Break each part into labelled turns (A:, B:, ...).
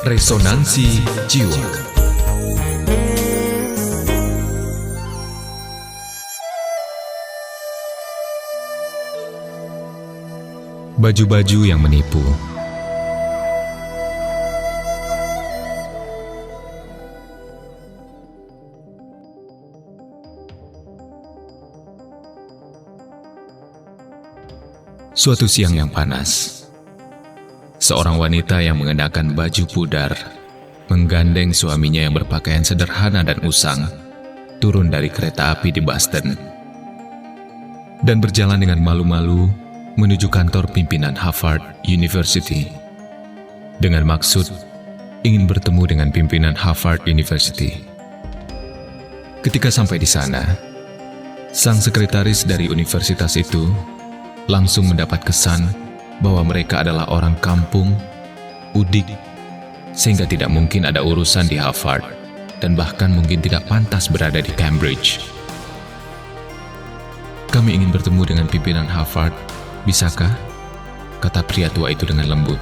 A: Resonansi Jiwa. Baju-baju yang menipu. Suatu siang yang panas, seorang wanita yang mengenakan baju pudar menggandeng suaminya yang berpakaian sederhana dan usang turun dari kereta api di Boston dan berjalan dengan malu-malu menuju kantor pimpinan Harvard University dengan maksud ingin bertemu dengan pimpinan Harvard University. Ketika sampai di sana, sang sekretaris dari universitas itu langsung mendapat kesan bahwa mereka adalah orang kampung, udik, sehingga tidak mungkin ada urusan di Harvard, dan bahkan mungkin tidak pantas berada di Cambridge. "Kami ingin bertemu dengan pimpinan Harvard, bisakah?" kata pria tua itu dengan lembut.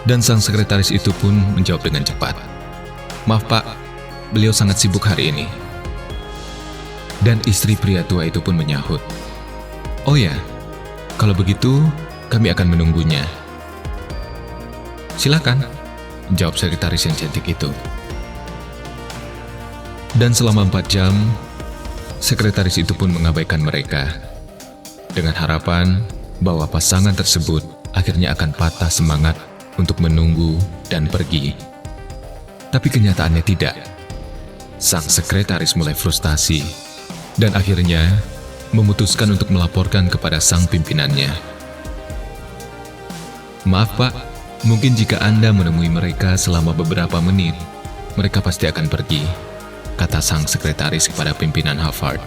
A: Dan sang sekretaris itu pun menjawab dengan cepat, "Maaf Pak, beliau sangat sibuk hari ini." Dan istri pria tua itu pun menyahut, "Oh ya, kalau begitu kami akan menunggunya." "Silakan," jawab sekretaris yang cantik itu. Dan selama 4 jam, sekretaris itu pun mengabaikan mereka, dengan harapan bahwa pasangan tersebut akhirnya akan patah semangat untuk menunggu dan pergi. Tapi kenyataannya tidak. Sang sekretaris mulai frustasi, dan akhirnya memutuskan untuk melaporkan kepada sang pimpinannya. "Maaf Pak, mungkin jika Anda menemui mereka selama beberapa menit, mereka pasti akan pergi," kata sang sekretaris kepada pimpinan Harvard.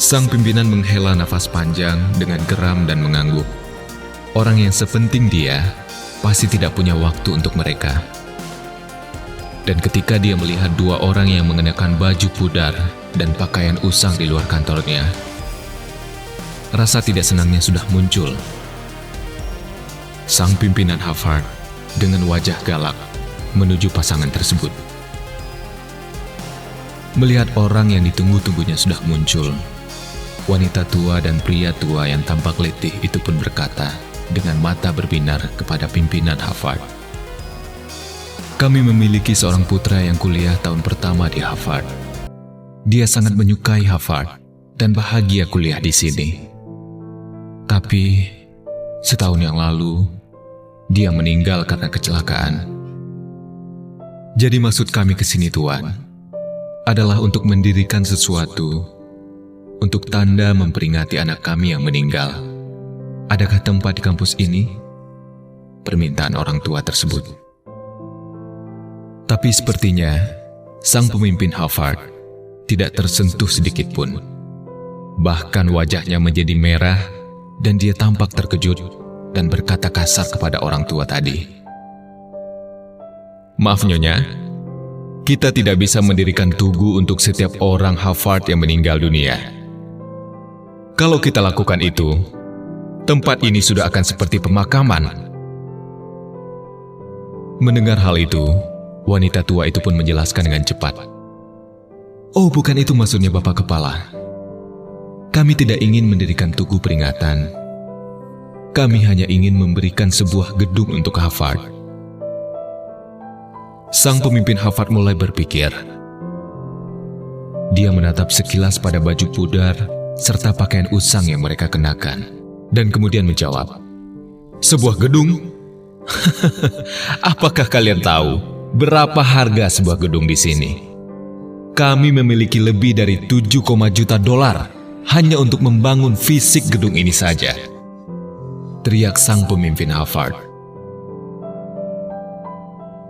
A: Sang pimpinan menghela nafas panjang dengan geram dan mengangguk. Orang yang sepenting dia pasti tidak punya waktu untuk mereka. Dan ketika dia melihat 2 orang yang mengenakan baju pudar dan pakaian usang di luar kantornya, rasa tidak senangnya sudah muncul. Sang pimpinan Harvard dengan wajah galak menuju pasangan tersebut. Melihat orang yang ditunggu-tunggunya sudah muncul, wanita tua dan pria tua yang tampak letih itu pun berkata dengan mata berbinar kepada pimpinan Harvard, "Kami memiliki seorang putra yang kuliah tahun pertama di Harvard. Dia sangat menyukai Harvard dan bahagia kuliah di sini. Tapi setahun yang lalu, dia meninggal karena kecelakaan. Jadi maksud kami ke sini Tuan, adalah untuk mendirikan sesuatu untuk tanda memperingati anak kami yang meninggal. Adakah tempat di kampus ini?" Permintaan orang tua tersebut. Tapi sepertinya sang pemimpin Harvard tidak tersentuh sedikit pun. Bahkan wajahnya menjadi merah dan dia tampak terkejut dan berkata kasar kepada orang tua tadi. "Maaf Nyonya, kita tidak bisa mendirikan tugu untuk setiap orang Harvard yang meninggal dunia. Kalau kita lakukan itu, tempat ini sudah akan seperti pemakaman." Mendengar hal itu, wanita tua itu pun menjelaskan dengan cepat, "Oh, bukan itu maksudnya Bapak Kepala. Kami tidak ingin mendirikan tugu peringatan. Kami hanya ingin memberikan sebuah gedung untuk Harvard." Sang pemimpin Harvard mulai berpikir. Dia menatap sekilas pada baju pudar serta pakaian usang yang mereka kenakan, dan kemudian menjawab, "Sebuah gedung? Apakah kalian tahu berapa harga sebuah gedung di sini? Kami memiliki lebih dari 7, juta dolar hanya untuk membangun fisik gedung ini saja," teriak sang pemimpin Harvard.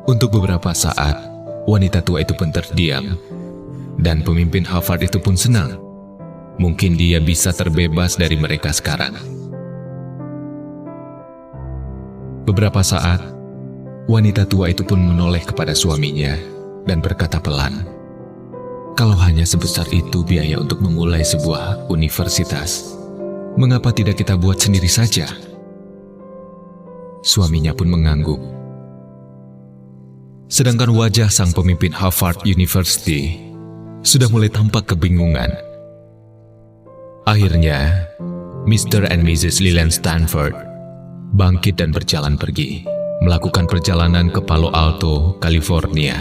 A: Untuk beberapa saat, wanita tua itu pun terdiam, dan pemimpin Harvard itu pun senang. Mungkin dia bisa terbebas dari mereka sekarang. Beberapa saat, wanita tua itu pun menoleh kepada suaminya dan berkata pelan, "Kalau hanya sebesar itu biaya untuk memulai sebuah universitas, mengapa tidak kita buat sendiri saja?" Suaminya pun mengangguk. Sedangkan wajah sang pemimpin Harvard University sudah mulai tampak kebingungan. Akhirnya, Mr. and Mrs. Leland Stanford bangkit dan berjalan pergi, melakukan perjalanan ke Palo Alto, California.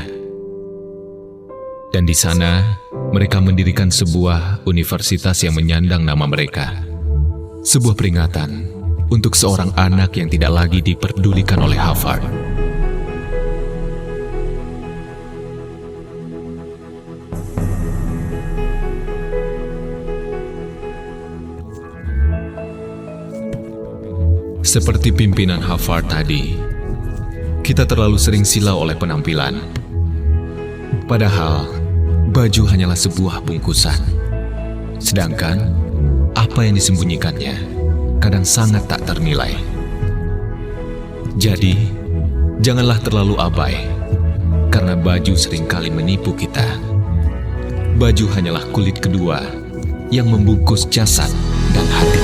A: Dan di sana, mereka mendirikan sebuah universitas yang menyandang nama mereka. Sebuah peringatan untuk seorang anak yang tidak lagi diperdulikan oleh Harvard. Seperti pimpinan Harvard tadi, kita terlalu sering silau oleh penampilan. Padahal, baju hanyalah sebuah bungkusan. Sedangkan, apa yang disembunyikannya kadang sangat tak ternilai. Jadi, janganlah terlalu abai, karena baju seringkali menipu kita. Baju hanyalah kulit kedua yang membungkus jasad dan hati.